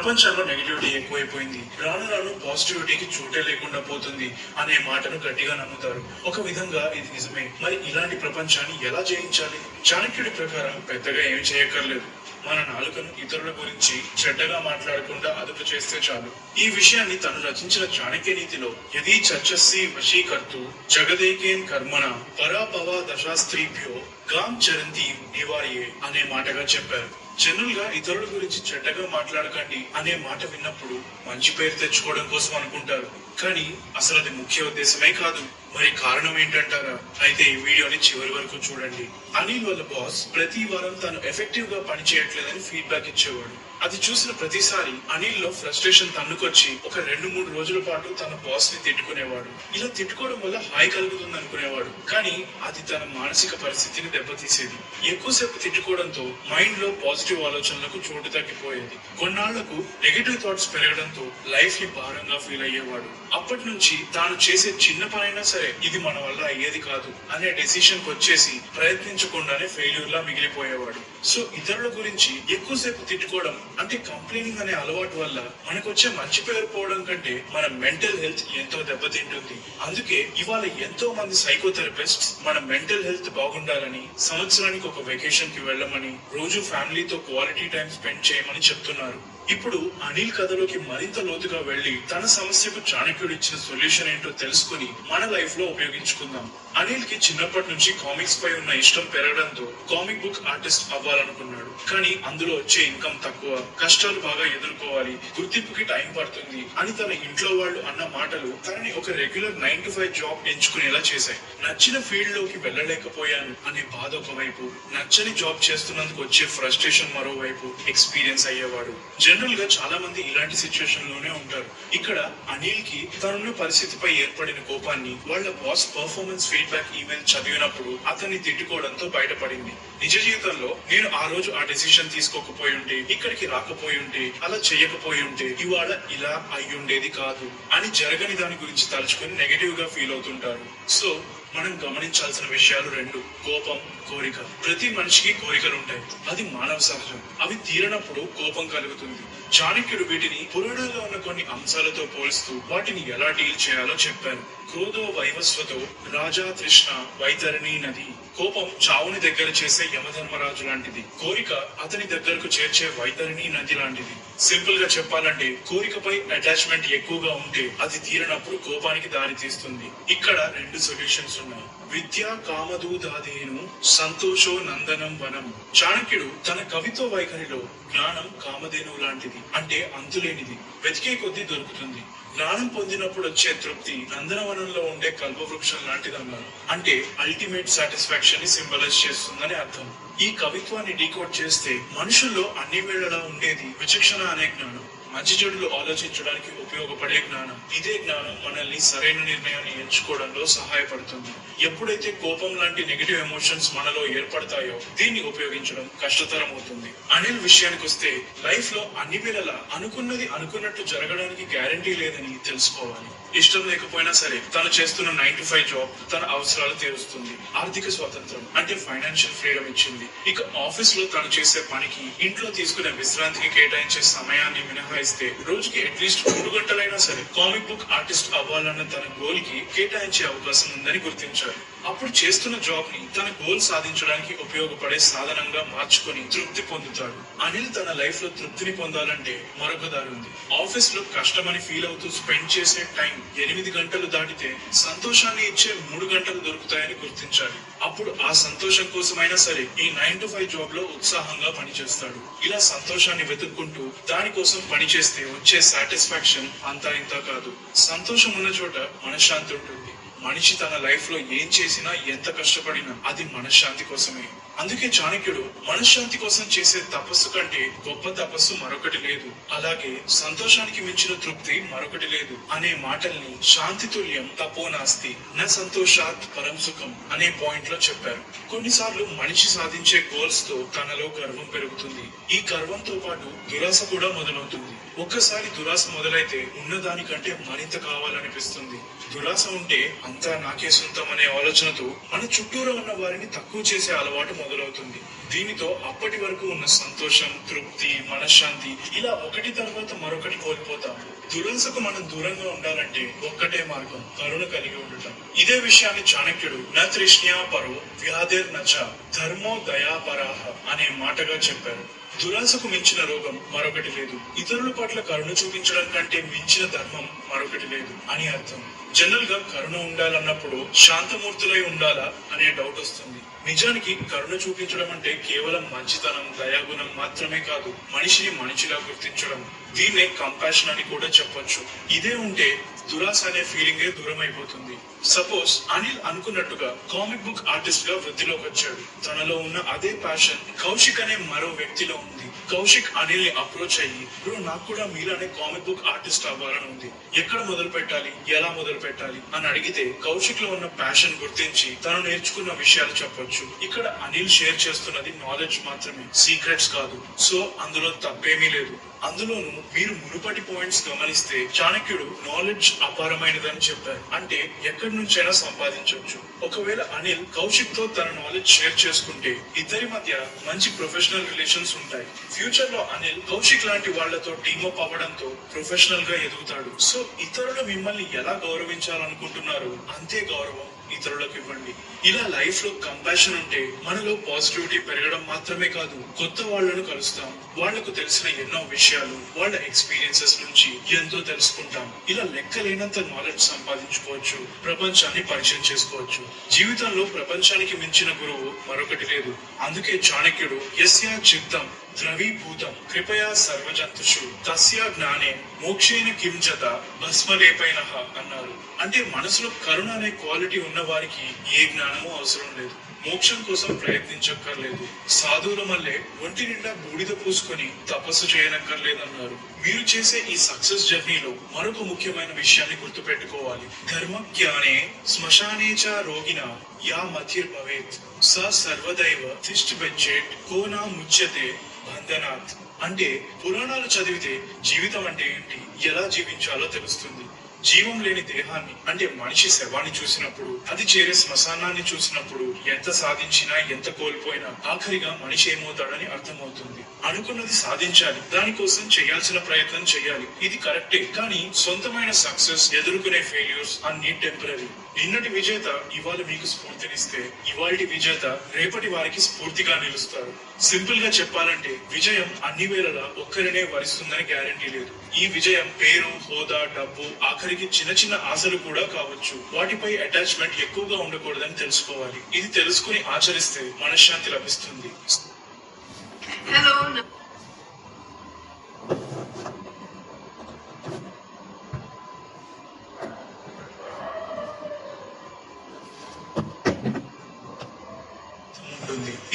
ప్రపంచంలో నెగిటివిటీ ఎక్కువైపోయింది, రాను రాను పాజిటివిటీకి చోటే లేకుండా పోతుంది అనే మాటను గట్టిగా నమ్ముతారు. ఒక విధంగా ఇది నిజమే. మరి ఇలాంటి ప్రపంచాన్ని ఎలా జయించాలి? చాణక్యుడి ప్రకారం పెద్దగా ఏమి చేయక్కర్లేదు. మన నాలుకను ఇతరుల గురించి చెడ్డగా మాట్లాడకుండా అదుపు చేస్తే చాలు. ఈ విషయాన్ని తను రచించిన చాణక్య నీతిలో యది చర్చస్సి వశీకర్తు జగదేకేన్ కర్మణ పరాపవ దశాస్త్రీభ్యో గాం చరంతి నివారియే అనే మాటగా చెప్పారు. జనరల్ గా ఇతరుల గురించి చెడ్డగా మాట్లాడకండి అనే మాట విన్నప్పుడు మంచి పేరు తెచ్చుకోవడం కోసం అనుకుంటారు, కానీ అసలు అది ముఖ్య ఉద్దేశమే కాదు. మరి కారణం ఏంటంటారా? అయితే ఈ వీడియోని చివరి వరకు చూడండి. అనిల్ వాళ్ళ బాస్ ప్రతి వారం తను ఎఫెక్టివ్ గా పని చేయట్లేదని ఫీడ్బ్యాక్ ఇచ్చేవాడు. అది చూసిన ప్రతిసారి అనిల్ లో ఫ్రస్ట్రేషన్ తన్నుకొచ్చి ఒక 2-3 రోజుల పాటు తన బాస్ ని తిట్టుకునేవాడు. ఇలా తిట్టుకోవడం వల్ల హాయి కలుగుతుంది అనుకునేవాడు, కానీ అది తన మానసిక పరిస్థితిని దెబ్బతీసేది. ఎక్కువసేపు తిట్టుకోవడంతో మైండ్ లో పాజిటివ్ ఆలోచనలకు చోటు తగ్గిపోయేది. కొన్నాళ్లకు నెగటివ్ థాట్స్ పెరగడంతో లైఫ్ ని భారంగా ఫీల్ అయ్యేవాడు. అప్పటి నుంచి తాను చేసే చిన్న పనైనా సరే ఇది మన వల్ల అయ్యేది కాదు అనే డెసిషన్ వచ్చేసి ప్రయత్నించకుండానే ఫెయిల్యూర్ లా మిగిలిపోయేవాడు. సో ఇతరుల గురించి ఎక్కువసేపు తిట్టుకోవడం అంటే కంప్లైనింగ్ అనే అలవాటు వల్ల మనకొచ్చే మంచి పేరు పోవడం కంటే మన మెంటల్ హెల్త్ ఎంతో దెబ్బతింటుంది. అందుకే ఇవాళ ఎంతో మంది సైకోథెరపిస్ట్స్ మన మెంటల్ హెల్త్ బాగుండాలని, సంవత్సరానికి ఒక వెకేషన్ కి వెళ్ళమని, రోజు ఫ్యామిలీతో క్వాలిటీ టైం స్పెండ్ చేయమని చెప్తున్నారు. ఇప్పుడు అనిల్ కథలోకి మరింత లోతుగా వెళ్లి తన సమస్యకు చాణక్యుడు ఇచ్చిన సొల్యూషన్ ఏంటో తెలుసుకుని మన లైఫ్ లో ఉపయోగించుకుందాం. అనిల్ కి చిన్నప్పటి నుంచి కామిక్స్ పై ఉన్న ఇష్టం పెరగడంతో కామిక్ బుక్ ఆర్టిస్ట్ అవ్వాలనుకున్నాడు. కానీ అందులో వచ్చే ఇన్కమ్ తక్కువ, కష్టాలు బాగా ఎదుర్కోవాలి, గుర్తింపుకి టైం పడుతుంది అని తన ఇంట్లో వాళ్ళు అన్న మాటలు తనని ఒక రెగ్యులర్ 9 to 5 జాబ్ ఎంచుకునేలా చేశాయి. నచ్చిన ఫీల్డ్ లోకి వెళ్ళలేకపోయాను అనే బాధ ఒకవైపు, నచ్చని జాబ్ చేస్తున్నందుకు వచ్చే ఫ్రస్ట్రేషన్ మరోవైపు ఎక్స్పీరియన్స్ అయ్యేవాడు. జనరల్ గా చాలా మంది ఇలాంటి సిచ్యువేషన్ లోనే ఉంటారు. ఇక్కడ అనిల్ కి తనున్న పరిస్థితిపై ఏర్పడిన కోపాన్ని వాళ్ళ బాస్ పర్ఫార్మెన్స్ ఫీడ్బ్యాక్ ఈమెయిల్ చదివినప్పుడు అతన్ని తిట్టుకోవడంతో బయటపడింది. నిజ జీవితంలో నేను ఆ రోజు ఆ డెసిషన్ తీసుకోకపోయి ఉంటే, ఇక్కడికి రాకపోయి ఉంటే, అలా చేయకపోయి ఉంటే ఇవాళ ఇలా అయ్యుండేది కాదు అని జరగని దాని గురించి తలుచుకుని నెగటివ్ గా ఫీల్ అవుతుంటారు. సో మనం గమనించాల్సిన విషయాలు 2: కోపం, కోరిక. ప్రతి మనిషికి కోరికలుంటాయి, అది మానవ సహజం. అవి తీరనప్పుడు కోపం కలుగుతుంది. చాణక్యుడు వీటిని పురాణాల్లో ఉన్న కొన్ని అంశాలతో పోల్స్తూ వాటిని ఎలా డీల్ చేయాలో చెప్పారు. క్రోధో వైవస్వతో రాజా తృష్ణ వైతరణి నది. కోపం చావుని దగ్గర చేసే యమధర్మరాజు లాంటిది, కోరిక అతని దగ్గరకు చేర్చే వైతరణి నది లాంటిది. సింపుల్ గా చెప్పాలంటే కోరికపై అటాచ్మెంట్ ఎక్కువగా ఉంటే అది తీరనప్పుడు కోపానికి దారి తీస్తుంది. ఇక్కడ 2 సొల్యూషన్స్ ఉన్నాయి. విద్య కామదూదాదేను సంతోషో నందనం వనం. చాణక్యుడు తన కవిత్వ వైఖరిలో జ్ఞానం కామధేను లాంటిది, అంటే అంతులేనిది, వెతికే కొద్దీ దొరుకుతుంది. జ్ఞానం పొందినప్పుడు వచ్చే తృప్తి నందనవనంలో ఉండే కల్పవృక్షం లాంటిదన్నారు. అంటే అల్టిమేట్ సాటిస్ఫాక్షన్ ని సింబలైజ్ చేస్తుందని అర్థం. ఈ కవిత్వాన్ని డీకోడ్ చేస్తే మనుషుల్లో అన్ని వేళలా ఉండేది విచక్షణ అనే జ్ఞానం, మంచి చెడులు ఆలోచించడానికి ఉపయోగపడే జ్ఞానం. ఇదే జ్ఞానం మనల్ని సరైన నిర్ణయాన్ని ఎంచుకోవడంలో సహాయపడుతుంది. ఎప్పుడైతే కోపం లాంటి నెగటివ్ ఎమోషన్స్ మనలో ఏర్పడతాయో దీన్ని ఉపయోగించడం కష్టతరం అవుతుంది. అనిల్ విషయానికి వస్తే లైఫ్ లో అన్ని వేళలా అనుకున్నది అనుకున్నట్టు జరగడానికి గ్యారంటీ లేదని తెలుసుకోవాలి. ఇష్టం లేకపోయినా సరే తను చేస్తున్న 9 to 5 జాబ్ తన అవసరాలు తీరుస్తుంది. ఆర్థిక స్వాతంత్రం అంటే ఫైనాన్షియల్ ఫ్రీడమ్ ఇచ్చింది. ఇక ఆఫీస్ లో తను చేసే పనికి, ఇంట్లో తీసుకునే విశ్రాంతికి కేటాయించే సమయాన్ని మినహాయిస్తే రోజుకి అట్లీస్ట్ 3 గంటలైనా సరే కామిక్ బుక్ ఆర్టిస్ట్ అవ్వాలన్న తన గోల్ కి కేటాయించే అవకాశం ఉందని గుర్తించారు. అప్పుడు చేస్తున్న జాబ్ ని తన గోల్ సాధించడానికి ఉపయోగపడే సాధనంగా మార్చుకొని తృప్తి పొందుతాడు. అనిల్ తన లైఫ్ లో తృప్తిని పొందాలంటే మరొక దారి ఉంది. ఆఫీస్ లో కష్టమని ఫీల్ అవుతూ స్పెండ్ చేసే టైం 8 గంటలు దాటితే సంతోషాన్ని ఇచ్చే 3 గంటలు దొరుకుతాయని గుర్తించాలి. అప్పుడు ఆ సంతోషం కోసమైనా సరే ఈ 9 to 5 జాబ్ లో ఉత్సాహంగా పనిచేస్తాడు. ఇలా సంతోషాన్ని వెతుక్కుంటూ దానికోసం పనిచేస్తే వచ్చే సాటిస్ఫాక్షన్ అంతా ఇంత కాదు. సంతోషం ఉన్న చోట మనశ్శాంతి ఉంటుంది. మనిషి తన లైఫ్ లో ఏం చేసినా, ఎంత కష్టపడినా అది మనశ్శాంతి కోసమే. అందుకే చాణక్యుడు మనశ్శాంతి కోసం చేసే తపస్సు కంటే గొప్ప తపస్సు మరొకటి లేదు, అలాగే సంతోషానికి మించిన తృప్తి మరొకటి లేదు అనే మాటల్ని శాంతి తుల్యం తపో నాస్తి న సంతోషాత్ పరం సుఖం అనే పాయింట్ లో చెప్పారు. కొన్నిసార్లు మనిషి సాధించే గోల్స్ తో తనలో గర్వం పెరుగుతుంది. ఈ గర్వంతో పాటు దురాశ కూడా మొదలవుతుంది. ఒక్కసారి దురాశ మొదలైతే ఉన్నదానికంటే మరింత కావాలనిపిస్తుంది. దురాశ ఉంటే అంతా నాకే సొంతం అనే ఆలోచనతో మన చుట్టూరా ఉన్న వారిని తక్కువ చేసే అలవాటు మొదలవుతుంది. దీనితో అప్పటి వరకు ఉన్న సంతోషం, తృప్తి, మనశ్శాంతి ఇలా ఒకటి తర్వాత మరొకటి కోల్పోతాం. దురాశకు మనం దూరంగా ఉండాలంటే ఒక్కటే మార్గం, కరుణ కలిగి ఉండటం. ఇదే విషయాన్ని చాణక్యుడు న తృష్ణ్యా పరో వ్యాధిర్ నచ ధర్మో దయాపరాహ అనే మాటగా చెప్పారు. దురాశకు మించిన రోగం మరొకటి లేదు, ఇతరుల పట్ల కరుణ చూపించడం కంటే మించిన ధర్మం మరొకటి లేదు అని అర్థం. జనరల్ గా కరుణ ఉండాలన్నప్పుడు శాంతమూర్తులై ఉండాలా అనే డౌట్ వస్తుంది. నిజానికి కరుణ చూపించడం అంటే కేవలం మంచితనం, దయాగుణం మాత్రమే కాదు, మనిషిని మనిషిలా గుర్తించడం. దీన్నే కంపాషన్ అని కూడా చెప్పొచ్చు. ఇదే ఉంటే దురాశ అనే ఫీలింగే దూరం అయిపోతుంది. సపోజ్ అనిల్ అనుకున్నట్టుగా కామిక్ బుక్ ఆర్టిస్ట్ గా వృత్తిలోకి వచ్చాడు. తనలో ఉన్న అదే ప్యాషన్ కౌశిక్ అనే మరో వ్యక్తిలో ఉంది. కౌశిక్ అనిల్ ని అప్రోచ్ అయ్యి, బ్రో నాకు కూడా మీలానే కామిక్ బుక్ ఆర్టిస్ట్ అవ్వాలని ఉంది, ఎక్కడ మొదలు పెట్టాలి, ఎలా మొదలు పెట్టాలి అని అడిగితే కౌశిక్ లో ఉన్న ప్యాషన్ గుర్తించి తను నేర్చుకున్న విషయాలు చెప్పొచ్చు. ఇక్కడ అనిల్ షేర్ చేస్తున్నది నాలెడ్జ్ మాత్రమే, సీక్రెట్స్ కాదు. సో అందులో తప్పేమీ లేదు. అందులోనూ మీరు మునుపటి పాయింట్స్ గమనిస్తే చాణక్యుడు నాలెడ్జ్ అపారమైనదని చెప్పారు. అంటే ఎక్కడి నుంచైనా సంపాదించవచ్చు. ఒకవేళ అనిల్ కౌశిక్ తో తన నాలెడ్జ్ షేర్ చేసుకుంటే ఇద్దరి మధ్య మంచి ప్రొఫెషనల్ రిలేషన్స్ ఉంటాయి. ఫ్యూచర్ లో అనిల్ కౌశిక్ లాంటి వాళ్లతో టీమప్ అవ్వడంతో ప్రొఫెషనల్ గా ఎదుగుతాడు. సో ఇతరులు మిమ్మల్ని ఎలా గౌరవించాలనుకుంటున్నారో అంతే గౌరవం ఇతరులకు ఇవ్వండి. ఇలా లైఫ్ లో కంపాషన్ ఉంటే మనలో పాజిటివిటీ పెరగడం మాత్రమే కాదు, కొత్త వాళ్లను కలుస్తాం. వాళ్లకు తెలిసిన ఎన్నో విషయాలు, వాళ్ళ ఎక్స్పీరియన్సెస్ నుంచి ఎంతో తెలుసుకుంటాం. ఇలా లెక్కలేనంత నాలెడ్జ్ సంపాదించుకోవచ్చు, ప్రపంచాన్ని పరిచయం చేసుకోవచ్చు. జీవితంలో ప్రపంచానికి మించిన గురువు మరొకటి లేదు. అందుకే చాణక్యుడు యస్యా చిత్తం ద్రవీభూతం కృపయా సర్వజంతుషు తస్యా జ్ఞానే మోక్షేన కింజత భస్మలేపైనః అన్నారు. అంటే మనసులో కరుణ అనే క్వాలిటీ ఉన్న వారికి ఏ జ్ఞానమూ అవసరం లేదు, మోక్షం కోసం ప్రయత్నించక్కర్లేదు, సాధువుల మల్లే ఒంటి నిండా బూడిద పూసుకొని తపస్సు చేయనక్కర్లేదన్నారు. మీరు చేసే ఈ సక్సెస్ జర్నీలో మరొక ముఖ్యమైన విషయాన్ని గుర్తు పెట్టుకోవాలి. ధర్మజ్ఞానే శ్మశానే చ రోగిణ యా మతిర్ భవేత్ స సర్వదైవ తిష్ఠ బెంచేట్ కోనా ముచ్యతే బంధనాత్. అంటే పురాణాలు చదివితే జీవితం అంటే ఏంటి, ఎలా జీవించాలో తెలుస్తుంది. జీవం లేని దేహాన్ని అంటే మనిషి శవాన్ని చూసినప్పుడు, అది చేరే శ్మశానాన్ని చూసినప్పుడు ఎంత సాధించినా ఎంత కోల్పోయినా ఆఖరిగా మనిషి ఏమవుతాడని అర్థమవుతుంది. అనుకున్నది సాధించాలి, దానికోసం చేయాల్సిన ప్రయత్నం చేయాలి, ఇది కరెక్టే. కానీ సొంతమైన సక్సెస్, ఎదుర్కొనే ఫెయిల్యూర్స్ అన్ని టెంపరరీ. నిన్నటి విజేత ఇవాళ మీకు స్ఫూర్తినిస్తే, ఇవాళటి విజేత రేపటి వారికి స్ఫూర్తిగా నిలుస్తారు. సింపుల్ గా చెప్పాలంటే విజయం అన్ని వేళలా ఒక్కరినే వరిస్తుందని గ్యారంటీ లేదు. ఈ విజయం పేరు, హోదా, డబ్బు, ఆఖరికి చిన్న చిన్న ఆశలు కూడా కావచ్చు. వాటిపై అటాచ్మెంట్ ఎక్కువగా ఉండకూడదని తెలుసుకోవాలి. ఇది తెలుసుకుని ఆచరిస్తే మనశ్శాంతి లభిస్తుంది.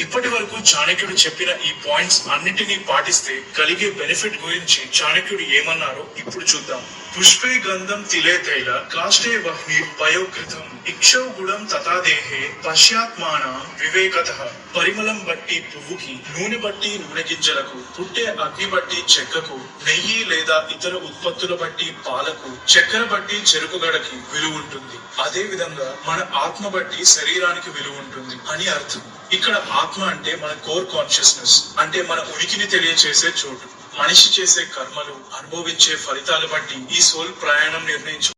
ఇప్పటి వరకు చాణక్యుడు చెప్పిన ఈ పాయింట్స్ అన్నిటినీ పాటిస్తే కలిగే బెనిఫిట్ గురించి చాణక్యుడు ఏమన్నారో ఇప్పుడు చూద్దాం. పుష్పే గంధం తిలే తైల కాష్టే వహ్ని పయోకృతం ఇక్షౌ గుణం తథాదేహే పశ్చాత్మాన వివేకతః. పరిమళం బట్టి పువ్వుకి, నూనె బట్టి నూనె గింజలకు, పుట్టే అగ్ని బట్టి చెక్కకు, నెయ్యి లేదా ఇతర ఉత్పత్తుల బట్టి పాలకు, చక్కెర బట్టి చెరుకు గడకి విలువ ఉంటుంది. అదే విధంగా మన ఆత్మ బట్టి శరీరానికి విలువ ఉంటుంది అని అర్థం. ఇక్కడ ఆత్మ అంటే మన కోర్ కాన్షియస్నెస్, అంటే మన ఉనికిని తెలియచేసే చోటు. మనిషి చేసే కర్మలు, అనుభవించే ఫలితాలు బట్టి ఈ సోల్ ప్రయాణం నిర్ణయించు